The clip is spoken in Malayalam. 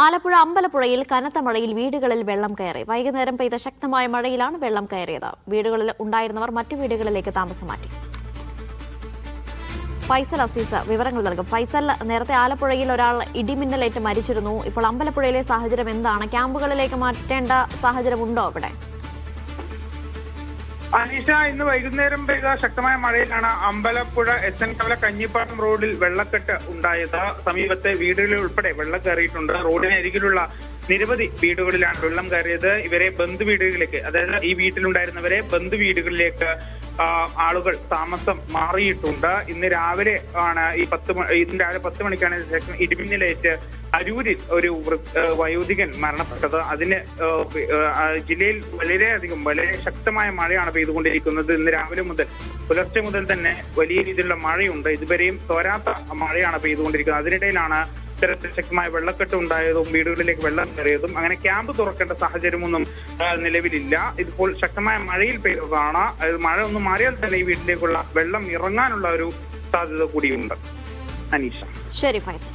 ആലപ്പുഴ അമ്പലപ്പുഴയിൽ കനത്ത മഴയിൽ വീടുകളിൽ വെള്ളം കയറി. വൈകുന്നേരം പെയ്ത ശക്തമായ മഴയിലാണ് വെള്ളം കയറിയത്. വീടുകളിൽ ഉണ്ടായിരുന്നവർ മറ്റു വീടുകളിലേക്ക് താമസം മാറ്റി. ഫൈസൽ അസീസ് വിവരങ്ങൾ നൽകും. ഫൈസൽ, നേരത്തെ ആലപ്പുഴയിൽ ഒരാൾ ഇടിമിന്നലേറ്റ് മരിച്ചിരുന്നു. ഇപ്പോൾ അമ്പലപ്പുഴയിലെ സാഹചര്യം എന്താണ്? ക്യാമ്പുകളിലേക്ക് മാറ്റേണ്ട സാഹചര്യമുണ്ടോ അവിടെ? അനീഷ, ഇന്ന് വൈകുന്നേരം പെയ്ത ശക്തമായ മഴയിലാണ് അമ്പലപ്പുഴ SN കവല കഞ്ഞിപ്പാടം റോഡിൽ വെള്ളക്കെട്ട് ഉണ്ടായത്. സമീപത്തെ വീടുകളിൽ ഉൾപ്പെടെ വെള്ളം കയറിയിട്ടുണ്ട്. റോഡിന് അരികിലുള്ള നിരവധി വീടുകളിലാണ് വെള്ളം കയറിയത്. ഇവരെ ബന്ധുവീടുകളിലേക്ക്, അതായത് ഈ വീട്ടിലുണ്ടായിരുന്നവരെ ബന്ധുവീടുകളിലേക്ക് ആളുകൾ താമസം മാറിയിട്ടുണ്ട്. ഇന്ന് രാവിലെ ആണ് ഇന്ന് രാവിലെ 10 മണിക്കാണ് ഇടിമിന്നലേറ്റ് അരൂരിൽ ഒരു വയോധികൻ മരണപ്പെട്ടത്. അതിന് ജില്ലയിൽ വളരെ ശക്തമായ മഴയാണ് പെയ്തുകൊണ്ടിരിക്കുന്നത്. ഇന്ന് രാവിലെ മുതൽ പുലർച്ചെ മുതൽ തന്നെ വലിയ രീതിയിലുള്ള മഴയുണ്ട്. ഇതുവരെയും തോരാത്ത മഴയാണ് പെയ്തുകൊണ്ടിരിക്കുന്നത്. അതിനിടയിലാണ് ഇത്തരത്തിൽ ശക്തമായ വെള്ളക്കെട്ട് ഉണ്ടായതും വീടുകളിലേക്ക് വെള്ളം കയറിയതും. അങ്ങനെ ക്യാമ്പ് തുറക്കേണ്ട സാഹചര്യമൊന്നും നിലവിലില്ല. ഇതിപ്പോൾ ശക്തമായ മഴയിൽ പെയ്തതാണ്. മഴ ഒന്ന് മാറിയാൽ തന്നെ ഈ വീട്ടിലേക്കുള്ള വെള്ളം ഇറങ്ങാനുള്ള ഒരു സാധ്യത കൂടിയുണ്ട്. അനീഷ. ശരി ഫൈസൽ.